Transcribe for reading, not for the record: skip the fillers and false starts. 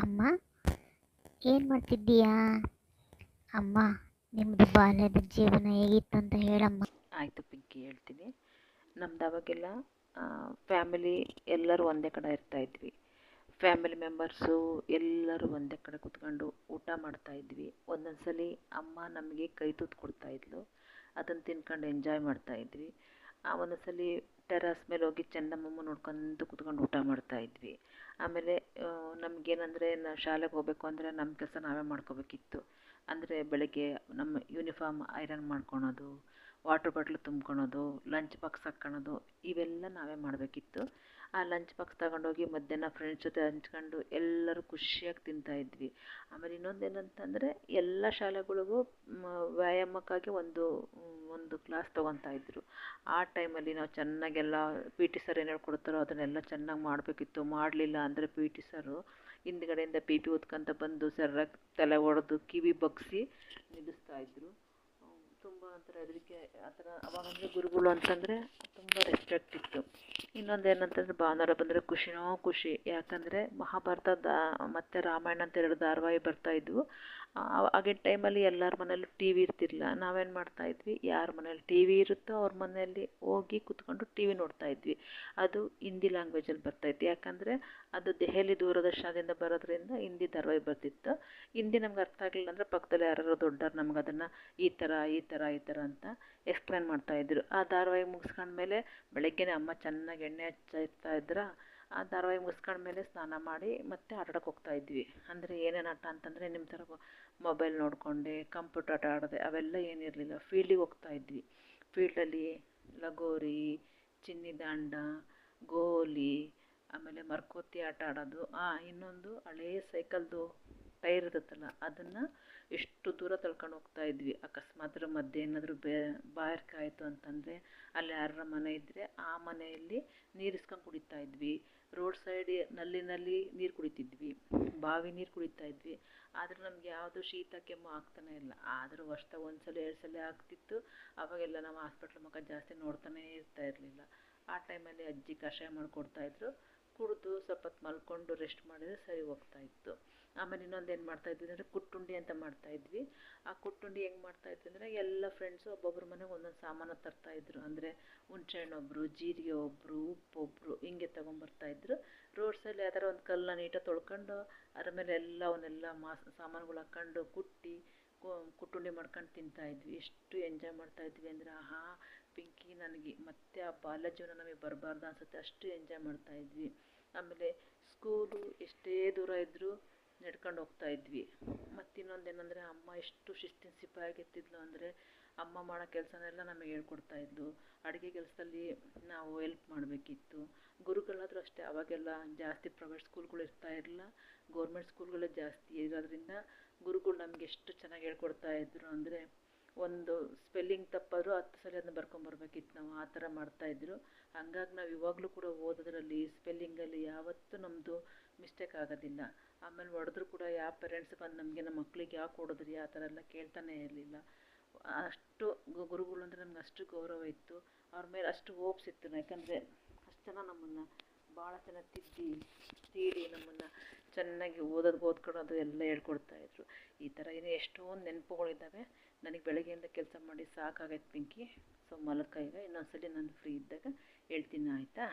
ಅಮ್ಮ, ಏನು ಮಾಡ್ತಿದ್ದೀಯಾ? ಅಮ್ಮ, ನಿಮ್ಮದು ಬಾಲ್ಯದ ಜೀವನ ಹೇಗಿತ್ತು ಅಂತ ಹೇಳಮ್ಮ. ಆಯಿತು ಪಿಂಕಿ, ಹೇಳ್ತೀನಿ. ನಮ್ದು ಅವಾಗೆಲ್ಲ ಫ್ಯಾಮಿಲಿ ಎಲ್ಲರೂ ಒಂದೇ ಕಡೆ ಇರ್ತಾಯಿದ್ವಿ. ಫ್ಯಾಮಿಲಿ ಮೆಂಬರ್ಸು ಎಲ್ಲರೂ ಒಂದೇ ಕಡೆ ಕೂತ್ಕೊಂಡು ಊಟ ಮಾಡ್ತಾಯಿದ್ವಿ. ಒಂದೊಂದು ಸಲ ಅಮ್ಮ ನಮಗೆ ಕೈ ತುತ್ತು ಕೊಡ್ತಾಯಿದ್ಲು, ಅದನ್ನು ತಿನ್ಕೊಂಡು ಎಂಜಾಯ್ ಮಾಡ್ತಾಯಿದ್ವಿ. ಒಂದೊಂದು ಸಲ ಟೆರಸ್ ಮೇಲೆ ಹೋಗಿ ಚಂದಮಾಮ ನೋಡ್ಕೊಂಡು ಕೂತ್ಕೊಂಡು ಊಟ ಮಾಡ್ತಾಯಿದ್ವಿ. ಆಮೇಲೆ ನಮಗೇನಂದರೆ ಶಾಲೆಗೆ ಹೋಗಬೇಕು ಅಂದರೆ ನಮ್ಮ ಕೆಲಸ ನಾವೇ ಮಾಡ್ಕೋಬೇಕಿತ್ತು. ಅಂದರೆ ಬೆಳಗ್ಗೆ ನಮ್ಮ ಯೂನಿಫಾರ್ಮ್ ಐರನ್ ಮಾಡ್ಕೊಳೋದು, ವಾಟ್ರ್ ಬಾಟ್ಲು ತುಂಬ್ಕೊಳೋದು, ಲಂಚ್ ಬಾಕ್ಸ್ ಹಾಕ್ಕೊಳೋದು, ಇವೆಲ್ಲ ನಾವೇ ಮಾಡಬೇಕಿತ್ತು. ಆ ಲಂಚ್ ಬಾಕ್ಸ್ ತಗೊಂಡೋಗಿ ಮಧ್ಯಾಹ್ನ ಫ್ರೆಂಡ್ಸ್ ಜೊತೆ ಹಂಚ್ಕೊಂಡು ಎಲ್ಲರೂ ಖುಷಿಯಾಗಿ ತಿಂತಾಯಿದ್ವಿ. ಆಮೇಲೆ ಇನ್ನೊಂದೇನಂತಂದರೆ ಎಲ್ಲ ಶಾಲೆಗಳಿಗೂ ವ್ಯಾಯಾಮಕ್ಕಾಗಿ ಒಂದು ಕ್ಲಾಸ್ ತೊಗೊತಾಯಿದ್ರು. ಆ ಟೈಮಲ್ಲಿ ನಾವು ಚೆನ್ನಾಗೆಲ್ಲ ಪಿ ಟಿ ಸರ್ ಏನು ಹೇಳ್ಕೊಡ್ತಾರೋ ಅದನ್ನೆಲ್ಲ ಚೆನ್ನಾಗಿ ಮಾಡಬೇಕಿತ್ತು. ಮಾಡಲಿಲ್ಲ ಅಂದರೆ ಪಿ ಟಿ ಸರು ಹಿಂದ್ಗಡೆಯಿಂದ ಪಿ ಪಿ ಊದ್ಕೊಂತ ಬಂದು ಸರ್ರಾಗಿ ತಲೆ ಹೊಡೆದು ಕಿವಿ ಬಗ್ಗಿಸಿ ನಿಲ್ಲಿಸ್ತಾಯಿದ್ರು. ತುಂಬ ಒಂಥರ ಹೆದರಿಕೆ ಆ ಥರ. ಅವಾಗಂದರೆ ಗುರುಗಳು ಅಂತಂದರೆ ತುಂಬ ರೆಸ್ಪೆಕ್ಟ್ ಇತ್ತು. ಇನ್ನೊಂದು ಏನಂತಂದರೆ ಭಾನುವಾರ ಬಂದರೆ ಖುಷಿನೋ ಖುಷಿ. ಯಾಕಂದರೆ ಮಹಾಭಾರತ ಮತ್ತು ರಾಮಾಯಣ ಅಂತ 2 ಧಾರಾವಾಹಿ ಬರ್ತಾಯಿದ್ವು. ಆಗಿನ ಟೈಮಲ್ಲಿ ಎಲ್ಲರ ಮನೇಲೂ ಟಿ ವಿ ಇರ್ತಿರಲಿಲ್ಲ. ನಾವೇನು ಮಾಡ್ತಾಯಿದ್ವಿ, ಯಾರ ಮನೇಲಿ ಟಿ ವಿ ಇರುತ್ತೋ ಅವ್ರ ಮನೆಯಲ್ಲಿ ಹೋಗಿ ಕೂತ್ಕೊಂಡು ಟಿ ವಿ ನೋಡ್ತಾಯಿದ್ವಿ. ಅದು ಹಿಂದಿ ಲ್ಯಾಂಗ್ವೇಜಲ್ಲಿ ಬರ್ತಾಯಿತ್ತು. ಯಾಕಂದರೆ ಅದು ದೆಹಲಿ ದೂರದರ್ಶನದಿಂದ ಬರೋದ್ರಿಂದ ಹಿಂದಿ ಧಾರಾವಾಹಿ ಬರ್ತಿತ್ತು. ಹಿಂದಿ ನಮ್ಗೆ ಅರ್ಥ ಆಗಲಿಲ್ಲ ಅಂದರೆ ಪಕ್ಕದಲ್ಲಿ ಯಾರು ದೊಡ್ಡವ್ರು ನಮ್ಗೆ ಅದನ್ನು ಈ ಥರ ಅಂತ ಎಕ್ಸ್ಪ್ಲೇನ್ ಮಾಡ್ತಾಯಿದ್ರು. ಆ ಧಾರಾವಾಹಿ ಮುಗಿಸ್ಕೊಂಡ್ಮೇಲೆ ಬೆಳಗ್ಗೆನೇ ಅಮ್ಮ ಚೆನ್ನಾಗಿ ಎಣ್ಣೆ ಹಚ್ಚಿರ್ತಾ ಇದ್ರೆ ಆ ಧಾರಾವಾಹಿ ಮುಗಿಸ್ಕೊಂಡ್ಮೇಲೆ ಸ್ನಾನ ಮಾಡಿ ಮತ್ತೆ ಆಟಾಡಕ್ಕೆ ಹೋಗ್ತಾಯಿದ್ವಿ. ಅಂದರೆ ಏನೇನು ಆಟ ಅಂತಂದರೆ ನಿಮ್ಮ ಥರ ಮೊಬೈಲ್ ನೋಡಿಕೊಂಡೆ, ಕಂಪ್ಯೂಟರ್ ಆಟ ಆಡೋದೆ ಅವೆಲ್ಲ ಏನಿರಲಿಲ್ಲ. ಫೀಲ್ಡಿಗೆ ಹೋಗ್ತಾಯಿದ್ವಿ. ಫೀಲ್ಡಲ್ಲಿ ಲಗೋರಿ, ಚಿನ್ನಿದಾಂಡು, ಗೋಲಿ, ಆಮೇಲೆ ಮರಕೋತಿ ಆಟ ಆಡೋದು. ಇನ್ನೊಂದು ಹಳೇ ಸೈಕಲ್ದು ಟೈರ್ ಇರುತ್ತಲ್ಲ ಅದನ್ನು ಎಷ್ಟು ದೂರ ತಳ್ಕೊಂಡು ಹೋಗ್ತಾಯಿದ್ವಿ. ಅಕಸ್ಮಾತ್ ಮಧ್ಯೆ ಏನಾದರೂ ಬಾಯಾರಿಕೆ ಆಯಿತು ಅಂತಂದರೆ ಅಲ್ಲಿ ಯಾರ ಮನೆ ಇದ್ದರೆ ಆ ಮನೆಯಲ್ಲಿ ನೀರು ಇಸ್ಕೊಂಡು ಕುಡಿತಾಯಿದ್ವಿ. ರೋಡ್ ಸೈಡ್ ನಲ್ಲಿ ನೀರು ಕುಡಿತಿದ್ವಿ, ಬಾವಿ ನೀರು ಕುಡಿತಾಯಿದ್ವಿ. ಆದರೆ ನಮ್ಗೆ ಯಾವುದು ಶೀತ ಕೆಮ್ಮು ಆಗ್ತಾನೆ ಇಲ್ಲ. ಆದರೂ ವರ್ಷದಾಗ 1 ಸಲ 2 ಸಲ ಆಗ್ತಿತ್ತು. ಅವಾಗೆಲ್ಲ ನಾವು ಹಾಸ್ಪಿಟ್ಲ್ ಮುಖ ಜಾಸ್ತಿ ನೋಡ್ತಾನೇ ಇರಲಿಲ್ಲ. ಆ ಟೈಮಲ್ಲಿ ಅಜ್ಜಿ ಕಷಾಯ ಮಾಡಿಕೊಡ್ತಾಯಿದ್ರು. ಕುಡಿದು ಸ್ವಲ್ಪ ಹೊತ್ತು ಮಲ್ಕೊಂಡು ರೆಸ್ಟ್ ಮಾಡಿದರೆ ಸರಿ ಹೋಗ್ತಾಯಿತ್ತು. ಆಮೇಲೆ ಇನ್ನೊಂದು ಏನು ಮಾಡ್ತಾಯಿದ್ವಿ ಅಂದರೆ ಕುಟ್ಟುಂಡಿ ಅಂತ ಮಾಡ್ತಾಯಿದ್ವಿ. ಆ ಕುಟ್ಟುಂಡಿ ಹೆಂಗೆ ಮಾಡ್ತಾಯಿದ್ವಿ ಅಂದರೆ ಎಲ್ಲ ಫ್ರೆಂಡ್ಸು ಒಬ್ಬೊಬ್ಬರ ಮನೆಗೆ ಒಂದೊಂದು ಸಾಮಾನು ತರ್ತಾಯಿದ್ರು. ಅಂದರೆ ಹುಣಸೆಹಣ್ಣು ಒಬ್ಬರು, ಜೀರಿಗೆ ಒಬ್ಬರು, ಉಪ್ಪು ಒಬ್ಬರು ಹಿಂಗೆ ತೊಗೊಂಬರ್ತಾಯಿದ್ರು. ರೋಡ್ ಸೈಡ್ ಯಾವ್ದಾರ ಒಂದು ಕಲ್ಲನ್ನ ನೀಟಾಗಿ ತೊಳ್ಕೊಂಡು ಅದ್ರ ಮೇಲೆ ಅವನ್ನೆಲ್ಲ ಸಾಮಾನುಗಳು ಹಾಕ್ಕೊಂಡು ಕುಟ್ಟುಂಡಿ ಮಾಡ್ಕೊಂಡು ತಿಂತಾಯಿದ್ವಿ. ಎಷ್ಟು ಎಂಜಾಯ್ ಮಾಡ್ತಾಯಿದ್ವಿ ಅಂದರೆ ಪಿಂಕಿ, ನನಗೆ ಮತ್ತೆ ಆ ಬಾಲ್ಯ ಜೀವನ ನಮಗೆ ಬರಬಾರ್ದು ಅನಿಸುತ್ತೆ, ಅಷ್ಟು ಎಂಜಾಯ್ ಮಾಡ್ತಾಯಿದ್ವಿ. ಆಮೇಲೆ ಸ್ಕೂಲು ಎಷ್ಟೇ ದೂರ ಇದ್ದರೂ ನಡ್ಕೊಂಡು ಹೋಗ್ತಾಯಿದ್ವಿ. ಮತ್ತು ಇನ್ನೊಂದೇನೆಂದರೆ ಅಮ್ಮ ಎಷ್ಟು ಶಿಸ್ತಿನ ಸಿಪಾಯಿಯಾಗಿರ್ತಿದ್ಲು ಅಂದರೆ ಅಮ್ಮ ಮಾಡೋ ಕೆಲಸನೆಲ್ಲ ನಮಗೆ ಹೇಳ್ಕೊಡ್ತಾಯಿದ್ಲು. ಅಡುಗೆ ಕೆಲಸದಲ್ಲಿ ನಾವು ಹೆಲ್ಪ್ ಮಾಡಬೇಕಿತ್ತು. ಗುರುಗಳಾದರೂ ಅಷ್ಟೇ, ಅವಾಗೆಲ್ಲ ಜಾಸ್ತಿ ಪ್ರೈವೇಟ್ ಸ್ಕೂಲ್ಗಳು ಇರಲಿಲ್ಲ, ಗೌರ್ಮೆಂಟ್ ಸ್ಕೂಲ್ಗಳೇ ಜಾಸ್ತಿ ಇರೋದ್ರಿಂದ ಗುರುಗಳು ನಮಗೆ ಎಷ್ಟು ಚೆನ್ನಾಗಿ ಹೇಳ್ಕೊಡ್ತಾಯಿದ್ರು ಅಂದರೆ ಒಂದು ಸ್ಪೆಲ್ಲಿಂಗ್ ತಪ್ಪಾದರೂ 10 ಸಲ ಅದನ್ನ ಬರ್ಕೊಂಬರ್ಬೇಕಿತ್ತು ನಾವು. ಆ ಥರ ಮಾಡ್ತಾಯಿದ್ರು. ಹಂಗಾಗಿ ನಾವು ಇವಾಗಲೂ ಕೂಡ ಓದೋದ್ರಲ್ಲಿ ಸ್ಪೆಲ್ಲಿಂಗಲ್ಲಿ ಯಾವತ್ತೂ ನಮ್ಮದು ಮಿಸ್ಟೇಕ್ ಆಗೋದಿಲ್ಲ. ಆಮೇಲೆ ಹೊಡೆದ್ರು ಕೂಡ ಯಾವ ಪೇರೆಂಟ್ಸ್ ಬಂದು ನಮಗೆ ನಮ್ಮ ಮಕ್ಳಿಗೆ ಯಾಕೆ ಹೊಡೆದ್ರಿ ಆ ಥರ ಎಲ್ಲ ಕೇಳ್ತಾನೇ ಇರಲಿಲ್ಲ. ಅಷ್ಟು ಗುರುಗಳು ಅಂದರೆ ನಮ್ಗೆ ಅಷ್ಟು ಗೌರವ ಇತ್ತು. ಅವ್ರ ಮೇಲೆ ಅಷ್ಟು ಹೋಪ್ಸ್ ಇತ್ತು. ಯಾಕಂದರೆ ಅಷ್ಟು ಜನ ನಮ್ಮನ್ನು ಭಾಳ ಚೆನ್ನಾಗಿ ತೀಡಿ ನಮ್ಮನ್ನು ಚೆನ್ನಾಗಿ ಓದ್ಕೊಳ್ಳೋದು ಎಲ್ಲ ಹೇಳ್ಕೊಡ್ತಾಯಿದ್ರು. ಈ ಥರ ಇನ್ನೂ ಎಷ್ಟೊಂದು ನೆನಪುಗಳಿದ್ದಾವೆ. ನನಗೆ ಬೆಳಗ್ಗೆಯಿಂದ ಕೆಲಸ ಮಾಡಿ ಸಾಕಾಗೈತೆ ಪಿಂಕಿ. ಸೊ ಮಲಗ್ಕ ಈಗ. ಇನ್ನೊಂದು ಸಲ ನಾನು ಫ್ರೀ ಇದ್ದಾಗ ಹೇಳ್ತೀನಿ, ಆಯಿತಾ?